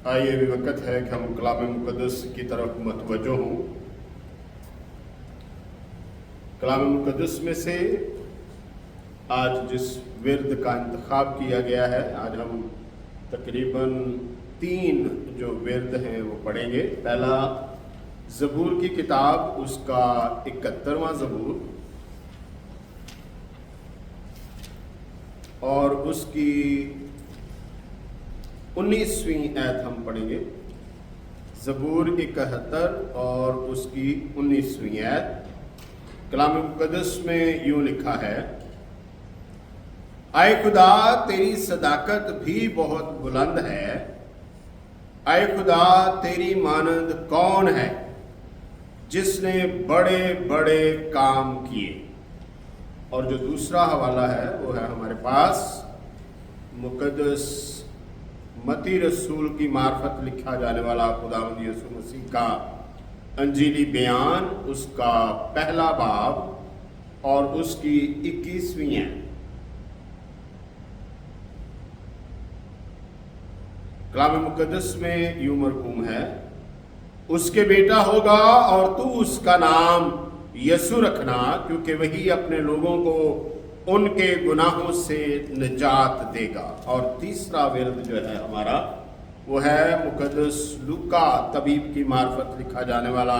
آئیے بھی وقت ہے کہ ہم کلام مقدس کی طرف متوجہ ہوں۔ کلام مقدس میں سے آج جس ورد کا انتخاب کیا گیا ہے، آج ہم تقریباً 3 جو ورد ہیں وہ پڑھیں گے۔ پہلا زبور کی کتاب، اس کا 71واں زبور اور اس کی 19ویں آیت ہم پڑھیں گے۔ زبور 71 اور اس کی 19ویں آیت۔ کلام مقدس میں یوں لکھا ہے: اے خدا تیری صداقت بھی بہت بلند ہے، اے خدا تیری مانند کون ہے جس نے بڑے بڑے کام کیے۔ اور جو دوسرا حوالہ ہے وہ ہے ہمارے پاس مقدس متی رسول کی معرفت لکھا جانے والا خداوند یسوع مسیح کا انجیلی بیان، اس کا پہلا باب اور اس کی 21ویں آیت۔ کلام مقدس میں یوں مرقوم ہے: اس کے بیٹا ہوگا اور تو اس کا نام یسوع رکھنا، کیونکہ وہی اپنے لوگوں کو ان کے گناہوں سے نجات دے گا۔ اور تیسرا ورد جو ہے ہمارا وہ ہے مقدس لوکا طبیب کی معرفت لکھا جانے والا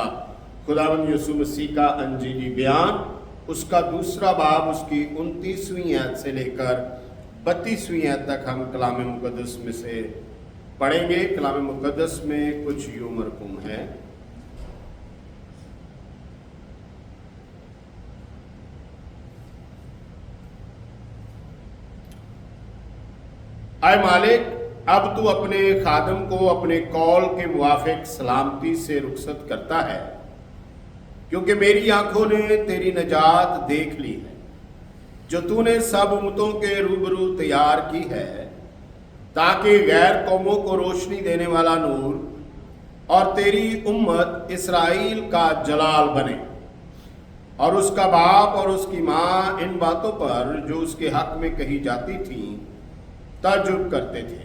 خداوند یسوع مسیح کا انجیلی بیان، اس کا دوسرا باب، اس کی 29ویں آیت سے لے کر 32ویں آیت تک ہم کلام مقدس میں سے پڑھیں گے۔ کلام مقدس میں کچھ یوں مرقوم ہے: اے مالک، اب تو اپنے خادم کو اپنے قول کے موافق سلامتی سے رخصت کرتا ہے، کیونکہ میری آنکھوں نے تیری نجات دیکھ لی ہے، جو تو نے سب امتوں کے روبرو تیار کی ہے، تاکہ غیر قوموں کو روشنی دینے والا نور اور تیری امت اسرائیل کا جلال بنے۔ اور اس کا باپ اور اس کی ماں ان باتوں پر جو اس کے حق میں کہی جاتی تھیں تعجب کرتے تھے۔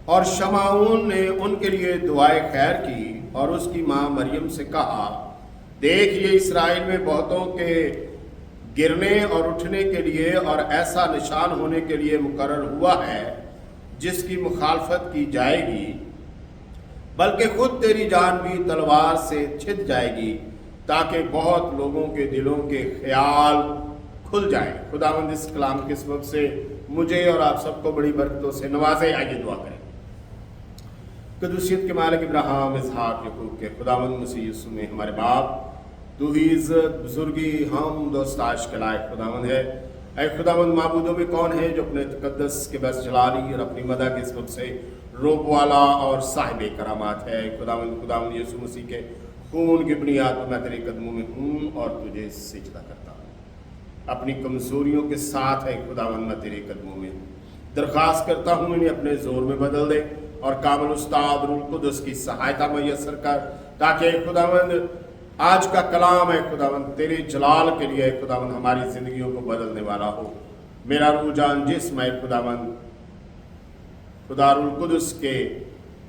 اور شمعون نے ان کے لیے دعائے خیر کی اور اس کی ماں مریم سے کہا: دیکھ، یہ اسرائیل میں بہتوں کے گرنے اور اٹھنے کے لیے اور ایسا نشان ہونے کے لیے مقرر ہوا ہے جس کی مخالفت کی جائے گی، بلکہ خود تیری جان بھی تلوار سے چھن جائے گی، تاکہ بہت لوگوں کے دلوں کے خیال کھل جائیں۔ خداوند اس کلام کے سبب سے مجھے اور آپ سب کو بڑی برکتوں سے نوازے۔ آئیے دعا کریں۔ قدوسیت کے مالک ابراہیم، اسحاق، یعقوب کے خداوند مسیح یسوع میں ہمارے باپ، تو ہی عزت، بزرگی، حمد و ستائش کے لائق خداوند ہے۔ اے خداوند، معبودوں میں کون ہے جو اپنے تقدس کے بس جلالی اور اپنی مدح کے سبب سے روب والا اور صاحب کرامات ہے۔ خداوند یسوع مسیح کے خون کی بنیاد پر میں تیرے قدموں میں ہوں اور تجھے سجدہ کرتا ہوں۔ اپنی کمزوریوں کے ساتھ ہے خداوند میں تیرے قدموں میں درخواست کرتا ہوں، انہیں اپنے زور میں بدل دے اور کامل استاد روح القدس کی سہایتا میسر کر، تاکہ خداوند آج کا کلام ہے خداوند تیرے جلال کے لیے خداوند ہماری زندگیوں کو بدلنے والا ہو۔ میرا روح جان جسم ہے خداوند خدا روح القدس کے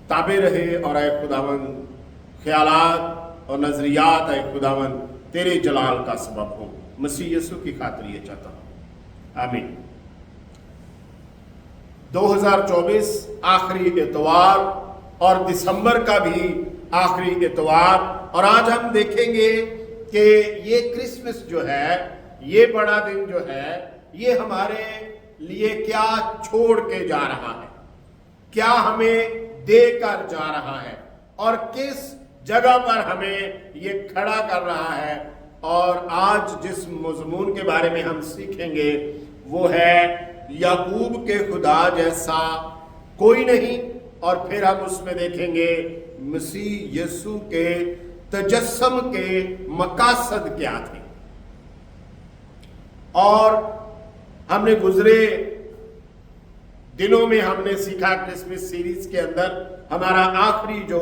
تابع رہے، اور اے خداوند خیالات اور نظریات اے خداوند تیرے جلال کا سبب ہو۔ مسیح یسوع کی خاطر یہ چاہتا ہوں، آمین۔ 2024 آخری اتوار اور دسمبر کا بھی آخری اتوار، اور آج ہم دیکھیں گے کہ یہ کرسمس جو ہے، یہ بڑا دن جو ہے، یہ ہمارے لیے کیا چھوڑ کے جا رہا ہے، کیا ہمیں دے کر جا رہا ہے، اور کس جگہ پر ہمیں یہ کھڑا کر رہا ہے۔ اور آج جس مضمون کے بارے میں ہم سیکھیں گے وہ ہے یعقوب کے خدا جیسا کوئی نہیں، اور پھر ہم اس میں دیکھیں گے مسیح یسوع کے تجسم کے مقاصد کیا تھے۔ اور ہم نے گزرے دنوں میں ہم نے سیکھا، کرسمس سیریز کے اندر ہمارا آخری جو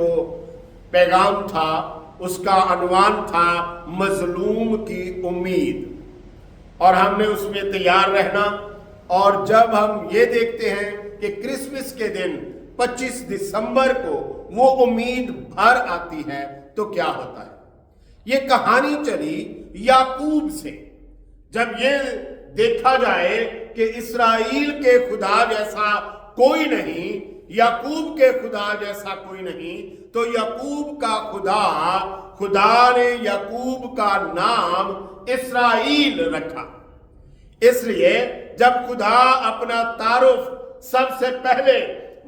پیغام تھا اس کا عنوان تھا مظلوم کی امید، اور ہم نے اس میں تیار رہنا اور جب ہم یہ دیکھتے ہیں کہ کرسمس کے دن 25 دسمبر کو وہ امید بھر آتی ہے تو کیا ہوتا ہے؟ یہ کہانی چلی یعقوب سے. جب یہ دیکھا جائے کہ اسرائیل کے خدا جیسا کوئی نہیں، یعقوب کے خدا جیسا کوئی نہیں، تو یعقوب کا خدا نے یعقوب کا نام اسرائیل رکھا. اس لیے جب خدا اپنا تعارف سب سے پہلے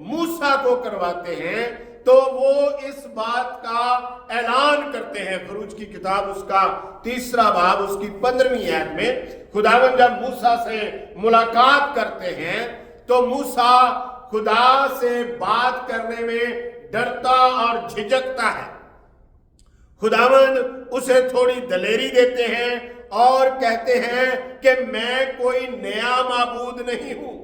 موسیٰ کو کرواتے ہیں تو وہ اس بات کا اعلان کرتے ہیں. خروج کی کتاب اس کا 3 باب اس کی 15ویں آیت میں خداوند جب موسیٰ سے ملاقات کرتے ہیں تو موسیٰ خدا سے بات کرنے میں ڈرتا اور جھجکتا ہے. خداوند اسے تھوڑی دلیری دیتے ہیں اور کہتے ہیں کہ میں کوئی نیا معبود نہیں ہوں،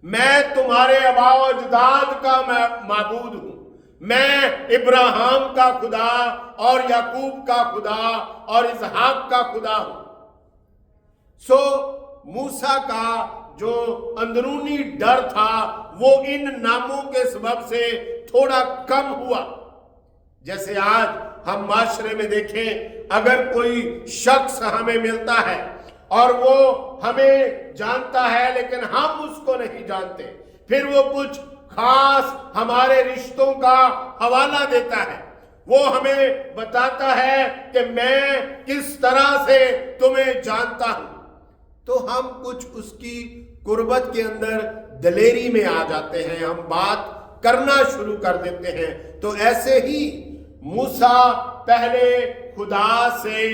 میں تمہارے آباء و اجداد کا معبود ہوں، میں ابراہیم کا خدا اور یعقوب کا خدا اور اسحاق کا خدا ہوں. سو موسیٰ کا جو اندرونی ڈر تھا وہ ان ناموں کے سبب سے تھوڑا کم ہوا. جیسے آج ہم معاشرے میں دیکھیں، اگر کوئی شخص ہمیں ملتا ہے اور وہ ہمیں جانتا ہے لیکن ہم اس کو نہیں جانتے، پھر وہ کچھ خاص ہمارے رشتوں کا حوالہ دیتا ہے، وہ ہمیں بتاتا ہے کہ میں کس طرح سے تمہیں جانتا ہوں، تو ہم کچھ اس کی قربت کے اندر دلیری میں آ جاتے ہیں، ہم بات کرنا شروع کر دیتے ہیں. تو ایسے ہی موسیٰ پہلے خدا سے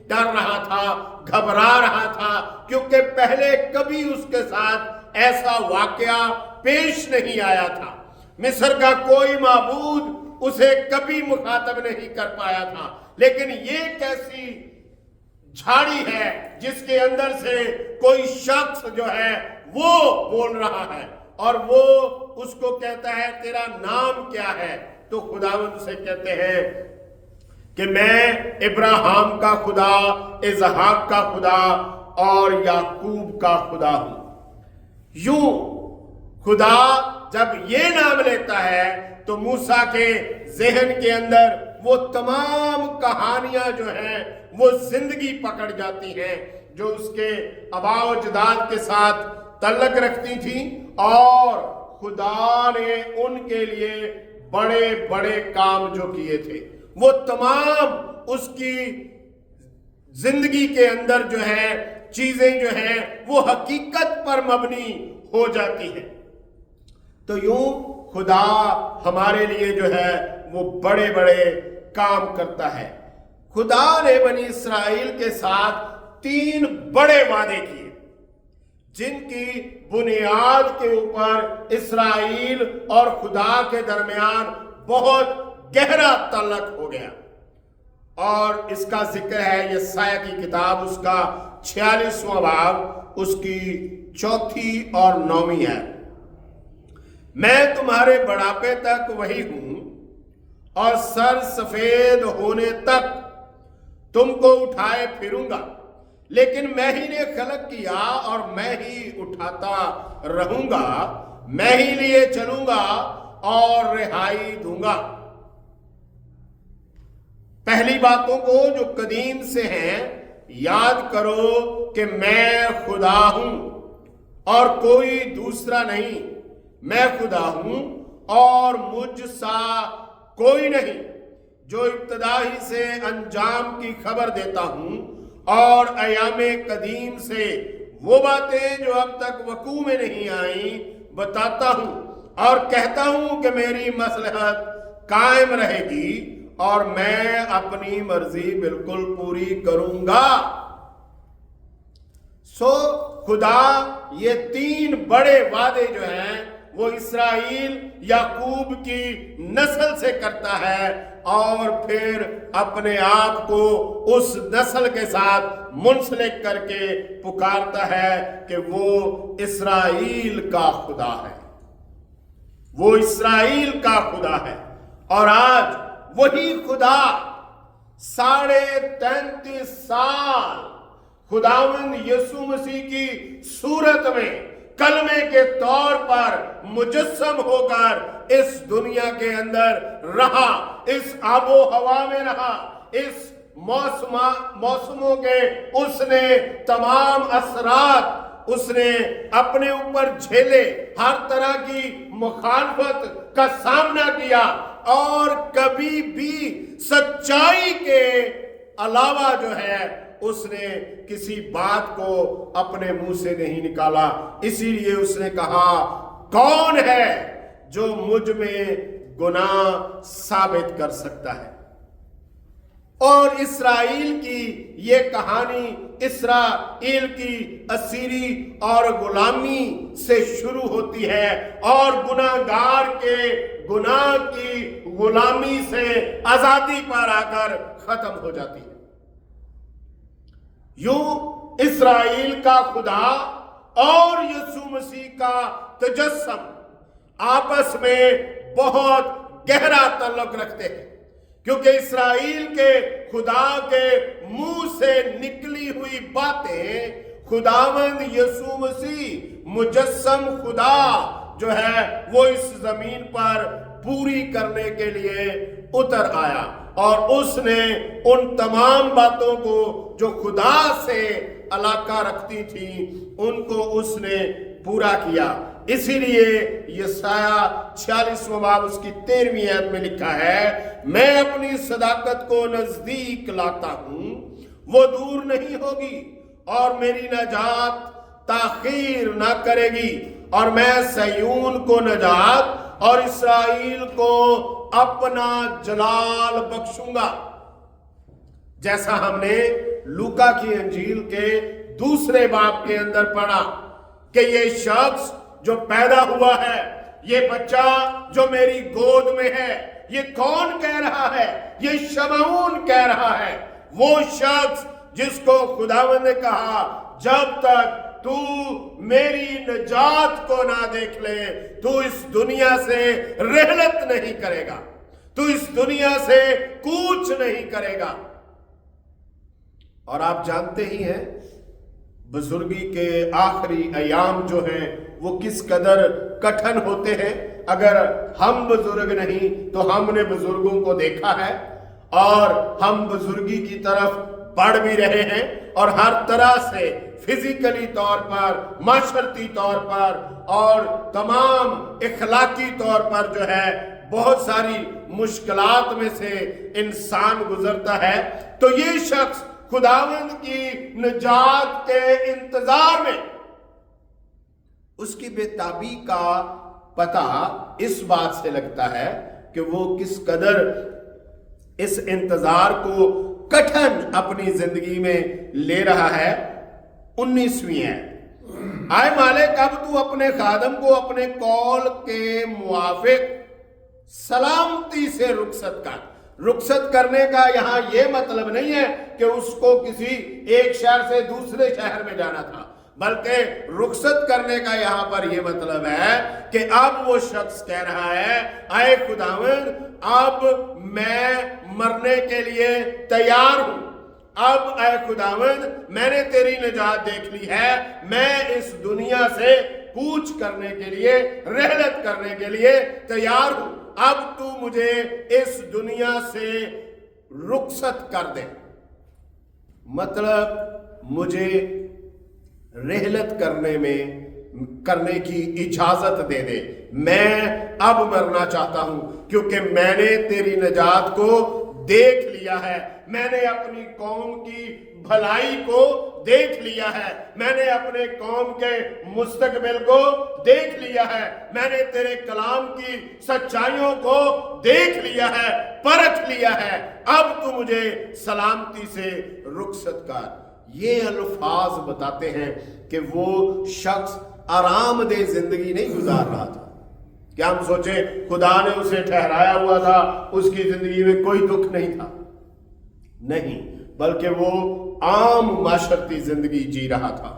ڈر رہا تھا، گھبرا رہا تھا، کیونکہ پہلے کبھی اس کے ساتھ ایسا واقعہ پیش نہیں آیا تھا. مصر کا کوئی معبود اسے کبھی مخاطب نہیں کر پایا تھا. لیکن یہ کیسی جھاڑی ہے جس کے اندر سے کوئی شخص جو ہے وہ بول رہا ہے اور وہ اس کو کہتا ہے تیرا نام کیا ہے؟ تو خداوند سے کہتے ہیں کہ میں ابراہیم کا خدا، اسحاق کا خدا اور یعقوب کا خدا ہوں. یوں خدا جب یہ نام لیتا ہے تو موسیٰ کے ذہن کے اندر وہ تمام کہانیاں جو ہیں وہ زندگی پکڑ جاتی ہیں جو اس کے آباء و اجداد کے ساتھ تعلق رکھتی تھیں، اور خدا نے ان کے لیے بڑے بڑے کام جو کیے تھے وہ تمام اس کی زندگی کے اندر جو ہے چیزیں جو ہیں وہ حقیقت پر مبنی ہو جاتی ہیں. تو یوں خدا ہمارے لیے جو ہے وہ بڑے بڑے کام کرتا ہے. خدا نے بنی اسرائیل کے ساتھ 3 بڑے وعدے کیے جن کی بنیاد کے اوپر اسرائیل اور خدا کے درمیان بہت گہرا تعلق ہو گیا، اور اس کا ذکر ہے یسایہ کی کتاب اس کا 46واں باب اس کی 4 اور 9 ہے. میں تمہارے بڑھاپے تک وہی ہوں اور سر سفید ہونے تک تم کو اٹھائے پھروں گا، لیکن میں ہی نے خلق کیا اور میں ہی اٹھاتا رہوں گا، میں ہی لیے چلوں گا اور رہائی دوں گا. پہلی باتوں کو جو قدیم سے ہیں یاد کرو کہ میں خدا ہوں اور کوئی دوسرا نہیں. میں خدا ہوں اور مجھ سا کوئی نہیں، جو ابتدا ہی سے انجام کی خبر دیتا ہوں اور ایام قدیم سے وہ باتیں جو اب تک وقوع میں نہیں آئیں بتاتا ہوں، اور کہتا ہوں کہ میری مصلحت قائم رہے گی اور میں اپنی مرضی بالکل پوری کروں گا. سو خدا یہ 3 بڑے وعدے جو ہیں وہ اسرائیل یعقوب کی نسل سے کرتا ہے، اور پھر اپنے آپ کو اس نسل کے ساتھ منسلک کر کے پکارتا ہے کہ وہ اسرائیل کا خدا ہے، وہ اسرائیل کا خدا ہے. اور آج وہی خدا 33.5 سال خداوند یسوع مسیح کی صورت میں کلمے کے طور پر مجسم ہو کر اس دنیا کے اندر رہا، اس آب و ہوا میں رہا، اس موسموں کے اس نے تمام اثرات اس نے اپنے اوپر جھیلے، ہر طرح کی مخالفت کا سامنا کیا، اور کبھی بھی سچائی کے علاوہ جو ہے اس نے کسی بات کو اپنے منہ سے نہیں نکالا۔ اسی لیے اس نے کہا، کون ہے جو مجھ میں گناہ ثابت کر سکتا ہے؟ اور اسرائیل کی یہ کہانی اسرائیل کی اسیری اور غلامی سے شروع ہوتی ہے، اور گناہگار کے گناہ کی غلامی سے آزادی پر آ کر ختم ہو جاتی ہے۔ یوں اسرائیل کا خدا اور یسوع مسیح کا تجسم آپس میں بہت گہرا تعلق رکھتے ہیں، کیونکہ اسرائیل کے خدا کے منہ سے نکلی ہوئی باتیں خداوند یسوع مسیح مجسم خدا جو ہے وہ اس زمین پر پوری کرنے کے لیے اتر آیا، اور اس نے ان تمام باتوں کو جو خدا سے علاقہ رکھتی تھیں ان کو اس نے پورا کیا۔ اسی لیے یسایہ 46واں باب اس کی 13ویں آیت میں لکھا ہے، میں اپنی صداقت کو نزدیک لاتا ہوں، وہ دور نہیں ہوگی، اور میری نجات تاخیر نہ کرے گی، اور میں صیون کو نجات اور اسرائیل کو اپنا جلال بخشوں گا۔ جیسا ہم نے لوکا کی انجیل کے 2 باب کے اندر پڑھا کہ یہ شخص جو پیدا ہوا ہے، یہ بچہ جو میری گود میں ہے، یہ کون کہہ رہا ہے؟ یہ شمعون کہہ رہا ہے، وہ شخص جس کو خداوند نے کہا، جب تک تو میری نجات کو نہ دیکھ لے تو اس دنیا سے رحلت نہیں کرے گا، تو اس دنیا سے کوچ نہیں کرے گا۔ اور آپ جانتے ہی ہیں بزرگی کے آخری ایام جو ہیں وہ کس قدر کٹھن ہوتے ہیں۔ اگر ہم بزرگ نہیں تو ہم نے بزرگوں کو دیکھا ہے، اور ہم بزرگی کی طرف بڑھ بھی رہے ہیں، اور ہر طرح سے فزیکلی طور پر، معاشرتی طور پر، اور تمام اخلاقی طور پر جو ہے بہت ساری مشکلات میں سے انسان گزرتا ہے۔ تو یہ شخص خداوند کی نجات کے انتظار میں، اس کی بے تابی کا پتہ اس بات سے لگتا ہے کہ وہ کس قدر اس انتظار کو کٹھن اپنی زندگی میں لے رہا ہے۔ 19ویں ہے، آئے مالک اب تو اپنے خادم کو اپنے قول کے موافق سلامتی سے رخصت کر۔ رخصت کرنے کا یہاں یہ مطلب نہیں ہے کہ اس کو کسی ایک شہر سے دوسرے شہر میں جانا تھا، بلکہ رخصت کرنے کا یہاں پر یہ مطلب ہے کہ اب وہ شخص کہہ رہا ہے، اے خداوند اب میں مرنے کے لیے تیار ہوں، اب اے خداوند میں نے تیری نجات دیکھ لی ہے، میں اس دنیا سے کوچ کرنے کے لیے، رحلت کرنے کے لیے تیار ہوں، اب تو مجھے اس دنیا سے رخصت کر دے، مطلب مجھے رحلت کرنے کی اجازت دے دے، میں اب مرنا چاہتا ہوں، کیونکہ میں نے تیری نجات کو دیکھ لیا ہے، میں نے اپنی قوم کی بھلائی کو دیکھ لیا ہے، میں نے اپنے قوم کے مستقبل کو دیکھ لیا ہے، میں نے تیرے کلام کی سچائیوں کو دیکھ لیا ہے، پرکھ لیا ہے، اب تو مجھے سلامتی سے رخصت کر۔ یہ الفاظ بتاتے ہیں کہ وہ شخص آرام دہ زندگی نہیں گزار رہا تھا۔ کیا ہم سوچیں خدا نے اسے ٹھہرایا ہوا تھا، اس کی زندگی میں کوئی دکھ نہیں تھا؟ نہیں، بلکہ وہ عام معاشرتی زندگی جی رہا تھا۔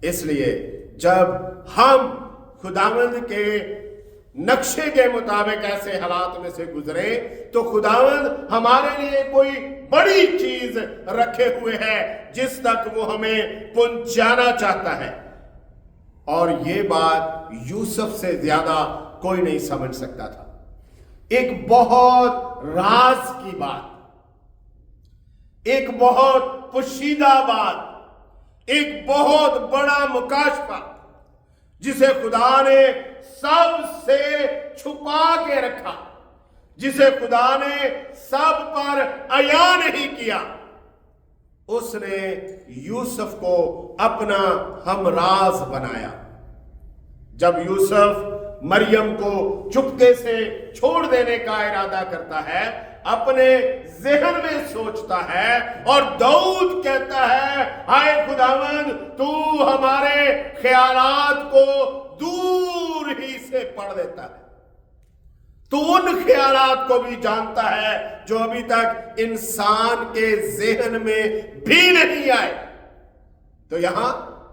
اس لیے جب ہم خداوند کے نقشے کے مطابق ایسے حالات میں سے گزرے تو خداوند ہمارے لیے کوئی بڑی چیز رکھے ہوئے ہے جس تک وہ ہمیں پہنچانا چاہتا ہے۔ اور یہ بات یوسف سے زیادہ کوئی نہیں سمجھ سکتا تھا. ایک بہت راز کی بات, ایک بہت پوشیدہ بات, ایک بہت بڑا مکاشفہ جسے خدا نے سب سے چھپا کے رکھا, جسے خدا نے سب پر عیاں نہیں کیا. اس نے یوسف کو اپنا ہمراز بنایا. جب یوسف مریم کو چپکے سے چھوڑ دینے کا ارادہ کرتا ہے, اپنے ذہن میں سوچتا ہے, اور داؤد کہتا ہے, ہائے خداوند تو ہمارے خیالات کو دور ہی سے پڑھ لیتا ہے, تو ان خیالات کو بھی جانتا ہے جو ابھی تک انسان کے ذہن میں بھی نہیں آئے. تو یہاں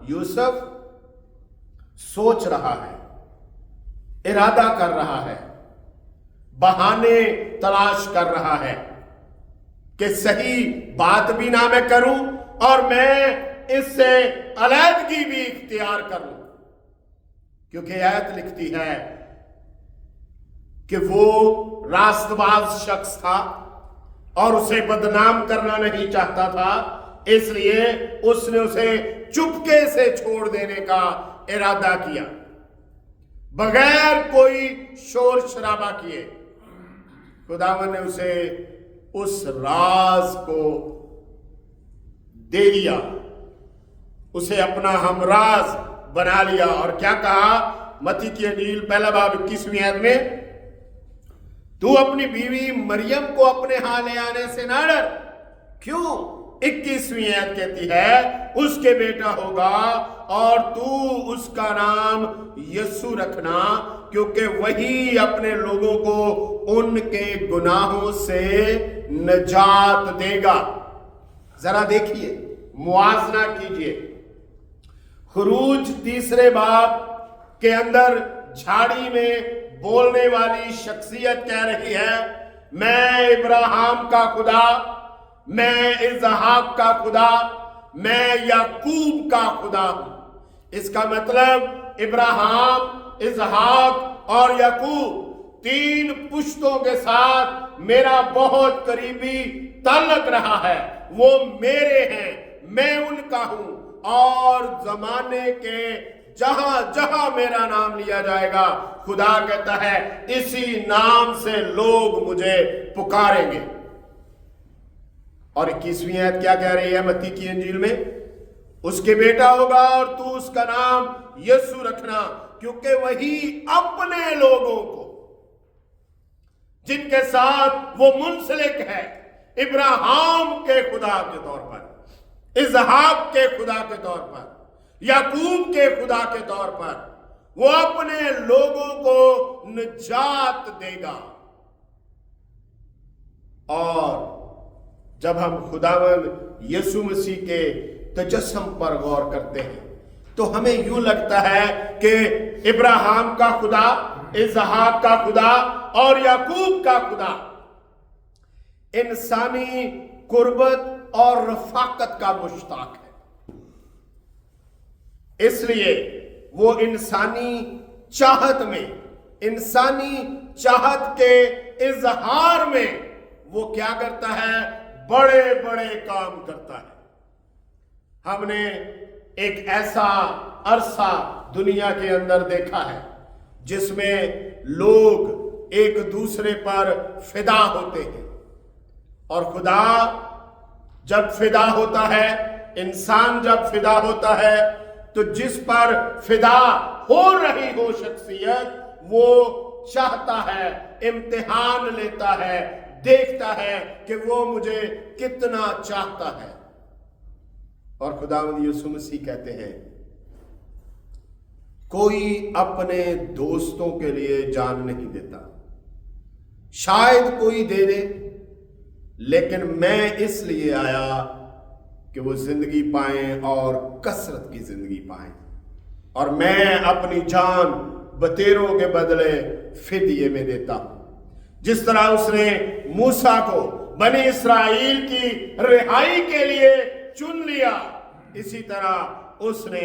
یوسف سوچ رہا ہے, ارادہ کر رہا ہے, بہانے تلاش کر رہا ہے کہ صحیح بات بھی نہ میں کروں اور میں اس سے علیحدگی بھی اختیار کروں. کیونکہ آیت لکھتی ہے کہ وہ راست باز شخص تھا اور اسے بدنام کرنا نہیں چاہتا تھا, اس لیے اس نے اسے چپکے سے چھوڑ دینے کا ارادہ کیا, بغیر کوئی شور شرابہ کیے. خداوند نے اسے اس راز کو دے دیا, اسے اپنا ہمراز بنا لیا. اور کیا کہا متی کی انجیل پہلا باب 21ویں آیت میں, تو اپنی بیوی مریم کو اپنے ہاں لے آنے سے نہ ڈر. کیوں؟ 21ویں آیت کہتی ہے, اس کے بیٹا ہوگا اور تو اس کا نام یسوع رکھنا, کیونکہ وہی اپنے لوگوں کو ان کے گناہوں سے نجات دے گا. ذرا دیکھیے, موازنہ کیجئے. خروج 3 باب کے اندر جھاڑی میں بولنے والی شخصیت کہہ رہی ہے, میں ابراہیم کا خدا, میں اسحاق کا خدا, میں یعقوب کا خدا ہوں. اس کا مطلب ابراہیم, اسحاق اور یعقوب 3 پشتوں کے ساتھ میرا بہت قریبی تعلق رہا ہے. وہ میرے ہیں, میں ان کا ہوں, اور زمانے کے جہاں جہاں میرا نام لیا جائے گا, خدا کہتا ہے اسی نام سے لوگ مجھے پکاریں گے. اور 21ویں آیت کیا کہہ رہی ہے متی کی انجیل میں, اس کے بیٹا ہوگا اور تو اس کا نام یسوع رکھنا, کیونکہ وہی اپنے لوگوں کو جن کے ساتھ وہ منسلک ہے, ابراہیم کے خدا کے طور پر, اسحاق کے خدا کے طور پر, یعقوب کے خدا کے طور پر, وہ اپنے لوگوں کو نجات دے گا. اور جب ہم خداوند یسوع مسیح کے تجسم پر غور کرتے ہیں تو ہمیں یوں لگتا ہے کہ ابراہیم کا خدا, اسحاق کا خدا اور یعقوب کا خدا انسانی قربت اور رفاقت کا مشتاق ہے. اس لیے وہ انسانی چاہت میں, انسانی چاہت کے اظہار میں وہ کیا کرتا ہے, بڑے بڑے کام کرتا ہے. ہم نے ایک ایسا عرصہ دنیا کے اندر دیکھا ہے جس میں لوگ ایک دوسرے پر فدا ہوتے ہیں, اور خدا جب فدا ہوتا ہے, انسان جب فدا ہوتا ہے, تو جس پر فدا ہو رہی ہو شخصیت, وہ چاہتا ہے, امتحان لیتا ہے, دیکھتا ہے کہ وہ مجھے کتنا چاہتا ہے. اور خداوند یسوع مسیح کہتے ہیں, کوئی اپنے دوستوں کے لیے جان نہیں دیتا, شاید کوئی دے دے, لیکن میں اس لیے آیا کہ وہ زندگی پائیں اور کثرت کی زندگی پائیں. اور میں اپنی جان بتیروں کے بدلے فدیے میں دیتا ہوں. جس طرح اس نے موسیٰ کو بنی اسرائیل کی رہائی کے لیے چن لیا, اسی طرح اس نے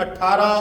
18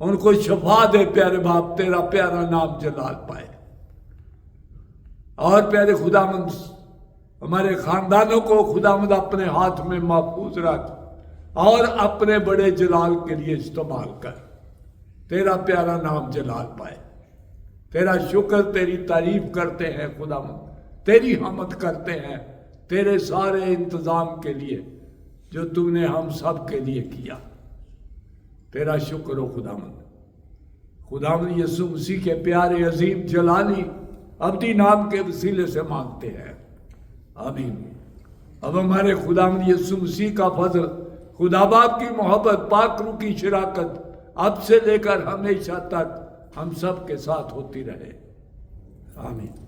ان کو شفا دے پیارے باپ، تیرا پیارا نام جلال پائے۔ اور پیارے خداوند ہمارے خاندانوں کو خداوند اپنے ہاتھ میں محفوظ رکھ اور اپنے بڑے جلال کے لیے استعمال کر، تیرا پیارا نام جلال پائے۔ تیرا شکر، تیری تعریف کرتے ہیں خداوند، تیری حمد کرتے ہیں تیرے سارے انتظام کے لیے جو تو نے ہم سب کے لیے کیا۔ تیرا شکر ہو خداوند یسوع مسیح کے پیارے عظیم جلالی ابدی نام کے وسیلے سے مانگتے ہیں، آمین۔ اب ہمارے خداوند یسوع مسیح کا فضل، خدا باپ کی محبت، پاک روح کی شراکت اب سے لے کر ہمیشہ تک ہم سب کے ساتھ ہوتی رہے، آمین۔